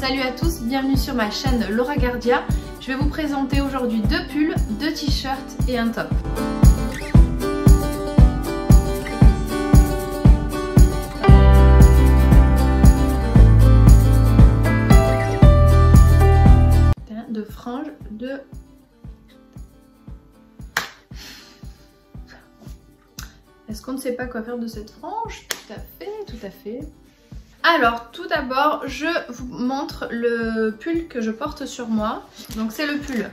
Salut à tous, bienvenue sur ma chaîne Laura Gardia. Je vais vous présenter aujourd'hui 2 pulls, 2 t-shirts et un top. De franges de... Est-ce qu'on ne sait pas quoi faire de cette frange? Tout à fait, tout à fait. Alors tout d'abord je vous montre le pull que je porte sur moi. Donc c'est le pull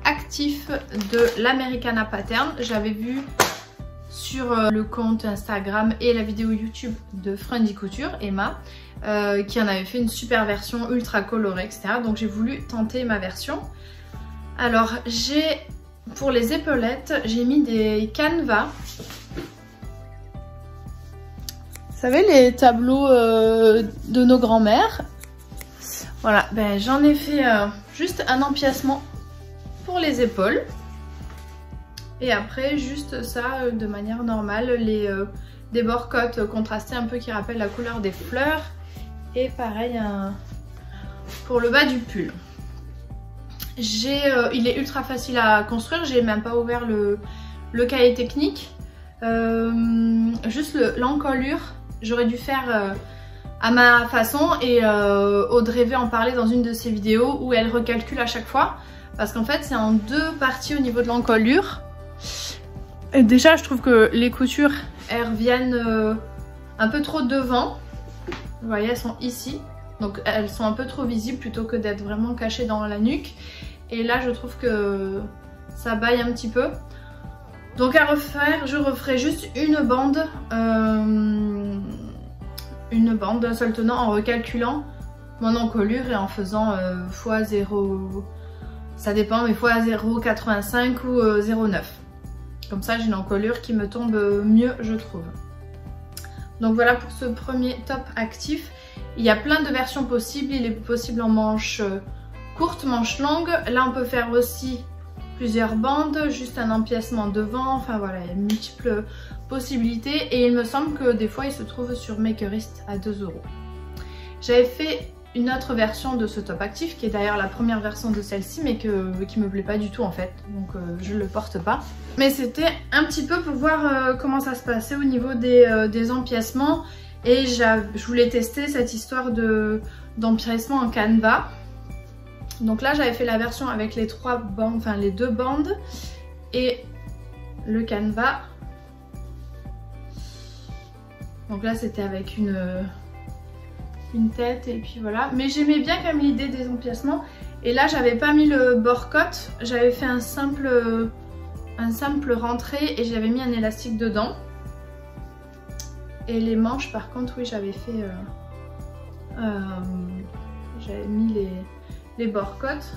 actif de l'Americana Pattern. J'avais vu sur le compte Instagram et la vidéo YouTube de Friendly Couture, Emma, qui en avait fait une super version ultra colorée, etc. Donc j'ai voulu tenter ma version. Alors pour les épaulettes, j'ai mis des canevas. Vous savez, les tableaux de nos grands-mères. Voilà, ben, j'en ai fait juste un empiècement pour les épaules. Et après, juste ça de manière normale. Des bords-côtes contrastés un peu qui rappellent la couleur des fleurs. Et pareil pour le bas du pull. Il est ultra facile à construire. J'ai même pas ouvert le cahier technique. Juste l'encolure. J'aurais dû faire à ma façon et Audrey V en parlait dans une de ses vidéos où elle recalcule à chaque fois parce qu'en fait c'est en 2 parties au niveau de l'encolure. Et déjà je trouve que les coutures elles reviennent un peu trop devant. Vous voyez, elles sont ici, donc elles sont un peu trop visibles plutôt que d'être vraiment cachées dans la nuque. Et là je trouve que ça baille un petit peu. Donc à refaire, je referai juste une bande d'un seul tenant en recalculant mon encolure et en faisant x0, ça dépend, mais x0,85 ou 0,9. Comme ça j'ai une encolure qui me tombe mieux, je trouve. Donc voilà pour ce premier top actif. Il y a plein de versions possibles, il est possible en manche courte, manche longue. Là on peut faire aussi plusieurs bandes, juste un empiècement devant, enfin voilà, il y a multiples possibilités et il me semble que des fois il se trouve sur Makerist à 2 €. J'avais fait une autre version de ce top actif qui est d'ailleurs la première version de celle-ci mais qui me plaît pas du tout en fait, donc je le porte pas. Mais c'était un petit peu pour voir comment ça se passait au niveau des empiècements et je voulais tester cette histoire d'empiècement en canevas. Donc là j'avais fait la version avec les 3 bandes, enfin les 2 bandes et le canevas. Donc là c'était avec une tête et puis voilà. Mais j'aimais bien quand même l'idée des empiècements. Et là j'avais pas mis le bord-côte, j'avais fait un simple rentré et j'avais mis un élastique dedans. Et les manches par contre oui j'avais fait... j'avais mis les bords-côtes.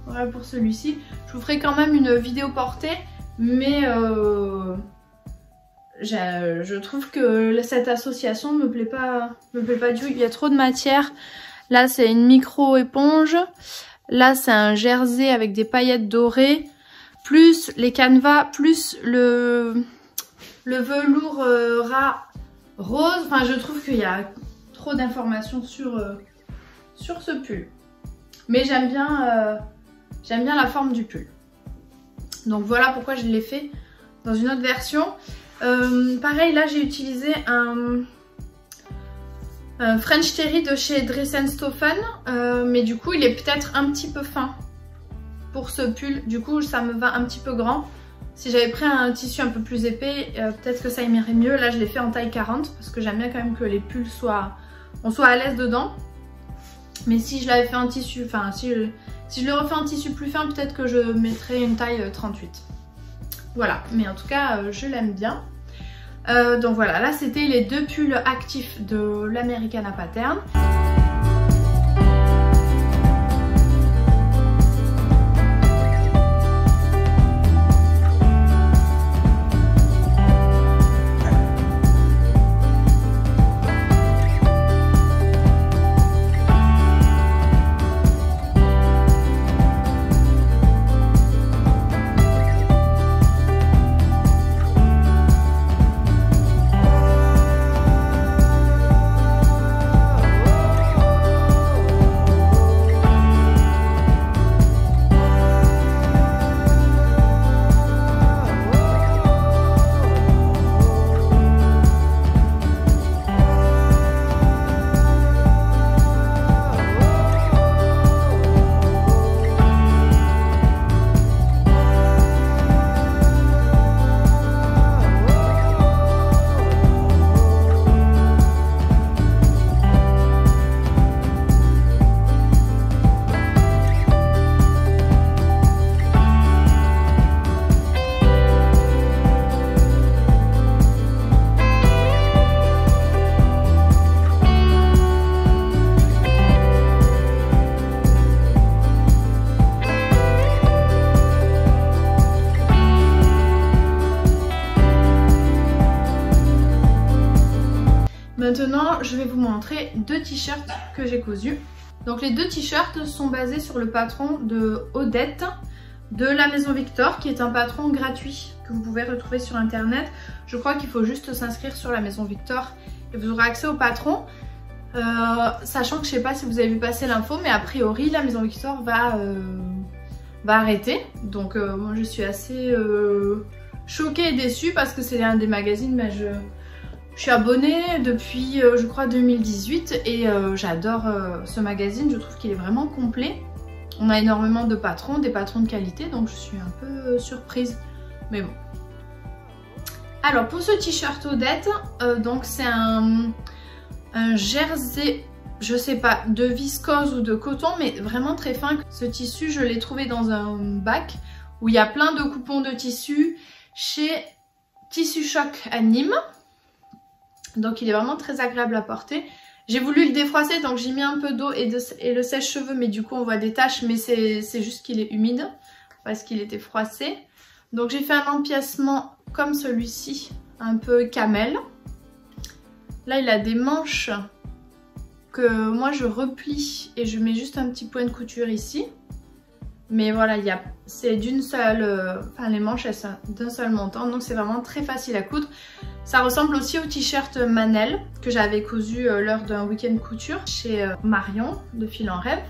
Voilà pour celui-ci. Je vous ferai quand même une vidéo portée, mais je trouve que cette association me plaît pas du tout. Il y a trop de matière. Là c'est une micro éponge. Là c'est un jersey avec des paillettes dorées. Plus les canevas, plus le velours ras rose. Enfin je trouve qu'il y a trop d'informations sur ce pull. Mais j'aime bien la forme du pull. Donc voilà pourquoi je l'ai fait dans une autre version. Pareil là j'ai utilisé un French Terry de chez Dress & Stofan. Mais du coup il est peut-être un petit peu fin pour ce pull. Du coup ça me va un petit peu grand. Si j'avais pris un tissu un peu plus épais, peut-être que ça irait mieux. Là je l'ai fait en taille 40 parce que j'aime bien quand même que les pulls on soit à l'aise dedans. Mais si je l'avais fait en tissu, enfin si je le refais en tissu plus fin, peut-être que je mettrais une taille 38. Voilà, mais en tout cas je l'aime bien. Donc voilà, là c'était les 2 pulls actifs de l'Americana Pattern. Maintenant je vais vous montrer 2 t-shirts que j'ai cousus. Donc les 2 t-shirts sont basés sur le patron de Odette de la Maison Victor, qui est un patron gratuit que vous pouvez retrouver sur internet. Je crois qu'il faut juste s'inscrire sur la Maison Victor et vous aurez accès au patron. Sachant que je sais pas si vous avez vu passer l'info, mais a priori la Maison Victor va arrêter. Donc moi je suis assez choquée et déçue parce que c'est un des magazines, mais je suis abonnée depuis je crois 2018 et j'adore ce magazine, je trouve qu'il est vraiment complet. On a énormément de patrons, des patrons de qualité, donc je suis un peu surprise, mais bon. Alors pour ce t-shirt Odette, donc c'est un jersey, je sais pas, de viscose ou de coton, mais vraiment très fin. Ce tissu, je l'ai trouvé dans un bac où il y a plein de coupons de tissu chez Tissu Choc à Nîmes. Donc il est vraiment très agréable à porter. J'ai voulu le défroisser, donc j'ai mis un peu d'eau et le sèche-cheveux, mais du coup on voit des taches, mais c'est juste qu'il est humide parce qu'il était froissé. Donc j'ai fait un empiècement comme celui-ci, un peu camel. Là il a des manches que moi je replie et je mets juste un petit point de couture ici. Mais voilà, c'est d'une seule, enfin les manches elles sont d'un seul montant, donc c'est vraiment très facile à coudre. Ça ressemble aussi au t-shirt Manel que j'avais cousu lors d'un week-end couture chez Marion de Fil en Rêve.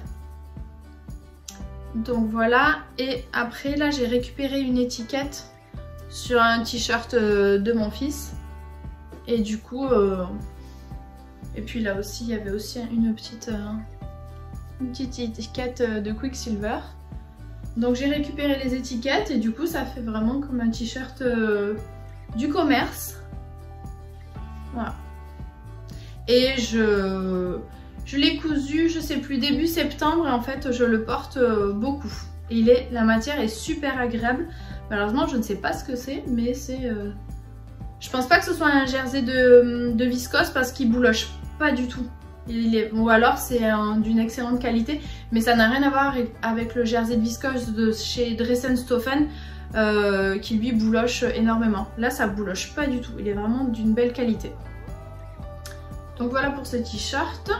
Donc voilà, et après là j'ai récupéré une étiquette sur un t-shirt de mon fils. Et du coup, et puis là aussi il y avait aussi une petite étiquette de Quicksilver. Donc j'ai récupéré les étiquettes et du coup ça fait vraiment comme un t-shirt du commerce. Voilà. Et je l'ai cousu, je sais plus, début septembre, et en fait je le porte beaucoup. Et la matière est super agréable. Malheureusement je ne sais pas ce que c'est, mais c'est... Je pense pas que ce soit un jersey de viscose parce qu'il bouloche pas du tout. Ou alors c'est d'une excellente qualité, mais ça n'a rien à voir avec le jersey de viscose de chez Dress & Stoffen qui lui bouloche énormément. Là ça bouloche pas du tout, il est vraiment d'une belle qualité. Donc voilà pour ce t-shirt.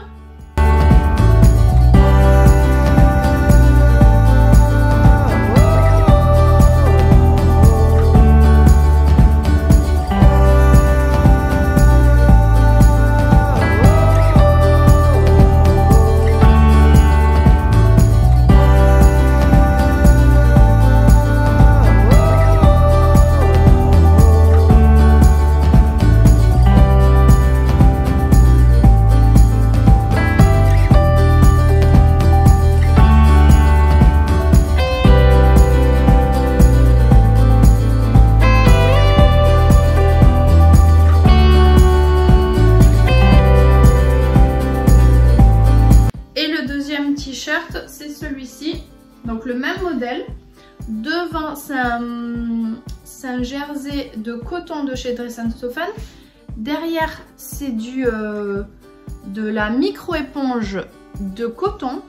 C'est celui-ci, donc le même modèle. Devant c'est un jersey de coton de chez Dress & Stoffen. Derrière c'est de la micro éponge de coton.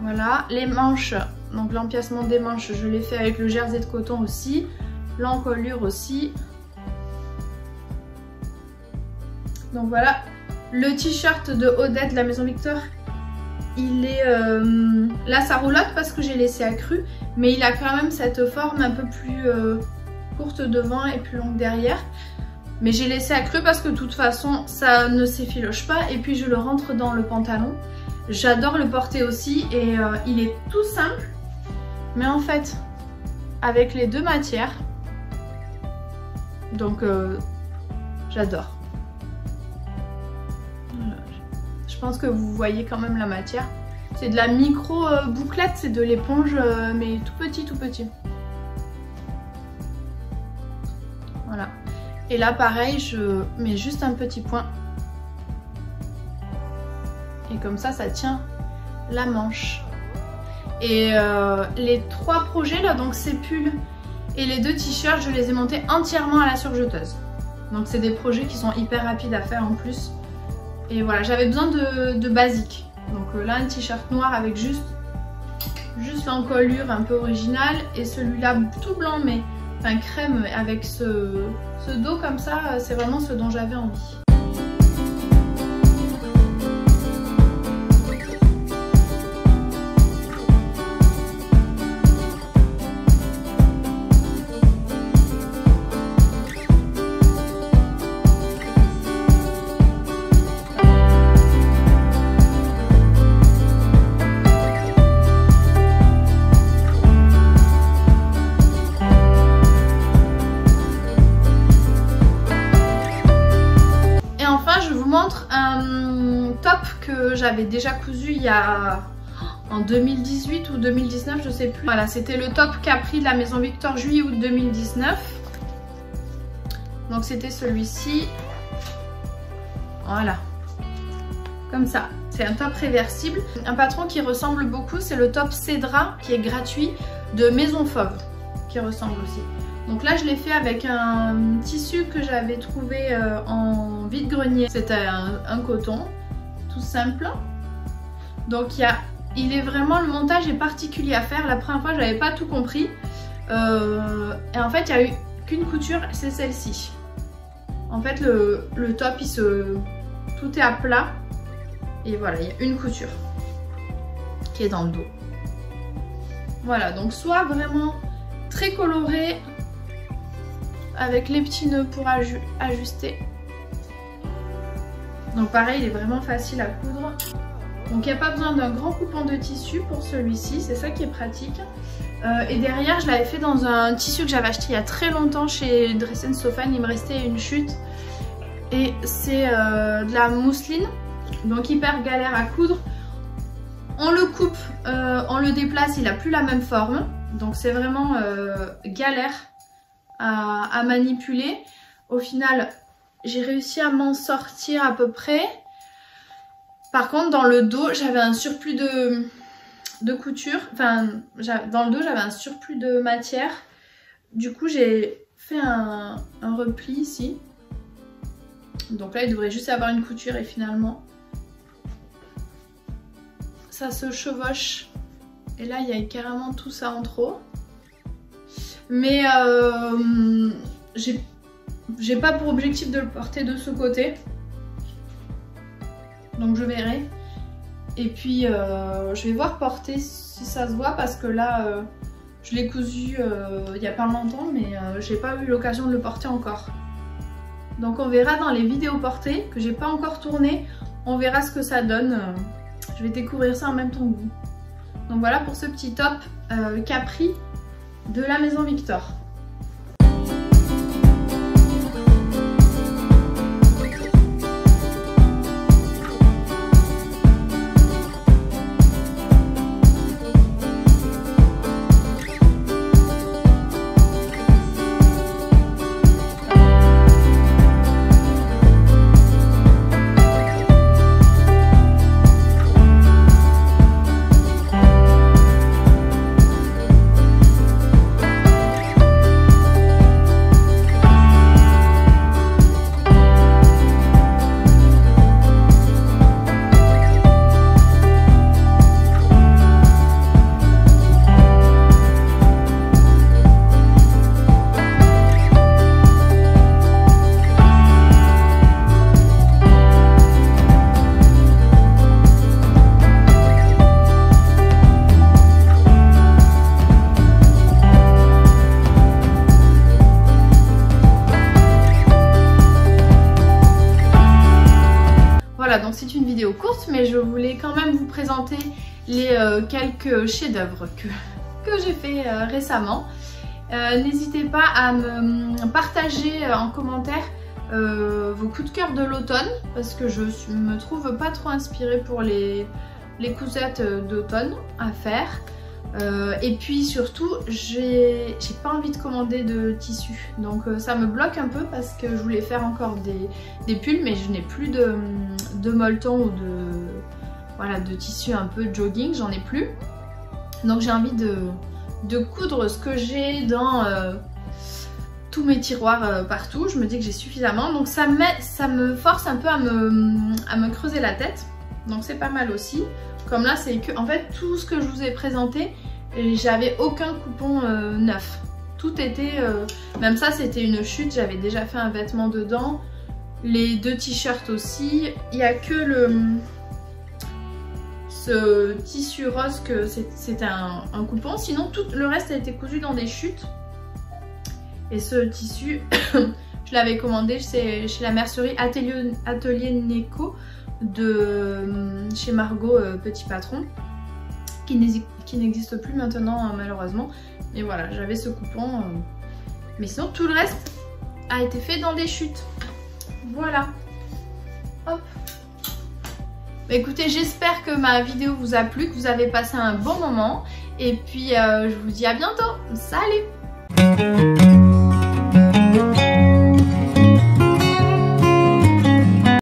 Voilà, les manches, donc l'empiècement des manches je l'ai fait avec le jersey de coton aussi, l'encolure aussi. Donc voilà, le t-shirt de Odette de la Maison Victor. Il est là ça roulotte parce que j'ai laissé accru, mais il a quand même cette forme un peu plus courte devant et plus longue derrière. Mais j'ai laissé accru parce que de toute façon ça ne s'effiloche pas, et puis je le rentre dans le pantalon. J'adore le porter aussi et il est tout simple, mais en fait avec les 2 matières, donc j'adore. Je pense que vous voyez quand même la matière. C'est de la micro bouclette, c'est de l'éponge mais tout petit tout petit. Voilà. Et là pareil, je mets juste un petit point. Et comme ça tient la manche. Et les 3 projets là, donc ces pulls et les 2 t-shirts, je les ai montés entièrement à la surjeteuse. Donc c'est des projets qui sont hyper rapides à faire en plus. Et voilà, j'avais besoin de basique. Donc là un t-shirt noir avec juste l'encolure un peu originale, et celui-là tout blanc mais enfin crème avec ce dos comme ça, c'est vraiment ce dont j'avais envie. Un top que j'avais déjà cousu il y a en 2018 ou 2019, je sais plus. Voilà, c'était le top Capri de la Maison Victor juillet-août 2019. Donc c'était celui-ci. Voilà, comme ça. C'est un top réversible. Un patron qui ressemble beaucoup, c'est le top Cédra qui est gratuit de Maison Fauve, qui ressemble aussi. Donc là je l'ai fait avec un tissu que j'avais trouvé en vide-grenier. C'était un coton tout simple. Donc il est vraiment, le montage est particulier à faire. La première fois je n'avais pas tout compris. Et en fait il n'y a eu qu'une couture, c'est celle-ci. En fait le top tout est à plat. Et voilà, il y a une couture qui est dans le dos. Voilà, donc soit vraiment très coloré avec les petits nœuds pour ajuster. Donc pareil, il est vraiment facile à coudre. Donc il n'y a pas besoin d'un grand coupon de tissu pour celui-ci, c'est ça qui est pratique. Et derrière, je l'avais fait dans un tissu que j'avais acheté il y a très longtemps chez Dress & Sofan. Il me restait une chute. Et c'est de la mousseline, donc hyper galère à coudre. On le coupe, on le déplace, il n'a plus la même forme. Donc c'est vraiment galère à manipuler. Au final, j'ai réussi à m'en sortir à peu près. Par contre, dans le dos, j'avais un surplus de couture. Enfin, dans le dos, j'avais un surplus de matière. Du coup, j'ai fait un repli ici. Donc là, il devrait juste y avoir une couture et finalement, ça se chevauche. Et là, il y a carrément tout ça en trop. Mais j'ai pas pour objectif de le porter de ce côté. Donc je verrai. Et puis je vais voir porter si ça se voit parce que là je l'ai cousu il y a pas longtemps mais j'ai pas eu l'occasion de le porter encore. Donc on verra dans les vidéos portées que j'ai pas encore tourné. On verra ce que ça donne. Je vais découvrir ça en même temps que vous. Donc voilà pour ce petit top Capri de la Maison Victor. Voilà, donc c'est une vidéo courte, mais je voulais quand même vous présenter les quelques chefs-d'œuvre que j'ai fait récemment. N'hésitez pas à me partager en commentaire vos coups de cœur de l'automne, parce que je me trouve pas trop inspirée pour les cousettes d'automne à faire. Et puis surtout, j'ai pas envie de commander de tissu, donc ça me bloque un peu parce que je voulais faire encore des pulls, mais je n'ai plus de molleton ou de tissu un peu jogging, j'en ai plus. Donc j'ai envie de coudre ce que j'ai dans tous mes tiroirs partout. Je me dis que j'ai suffisamment, donc ça me force un peu à me creuser la tête, donc c'est pas mal aussi. Comme là, c'est que en fait tout ce que je vous ai présenté, j'avais aucun coupon neuf. Tout était... même ça c'était une chute, j'avais déjà fait un vêtement dedans. Les 2 t-shirts aussi. Il n'y a que ce tissu rose que c'était un coupon. Sinon tout le reste a été cousu dans des chutes. Et ce tissu, je l'avais commandé chez la mercerie Atelier Neko de chez Margot Petit Patron, qui n'existe plus maintenant malheureusement. Mais voilà, j'avais ce coupon. Mais sinon tout le reste a été fait dans des chutes. Voilà. Hop. Bah écoutez, j'espère que ma vidéo vous a plu, que vous avez passé un bon moment. Et puis je vous dis à bientôt. Salut!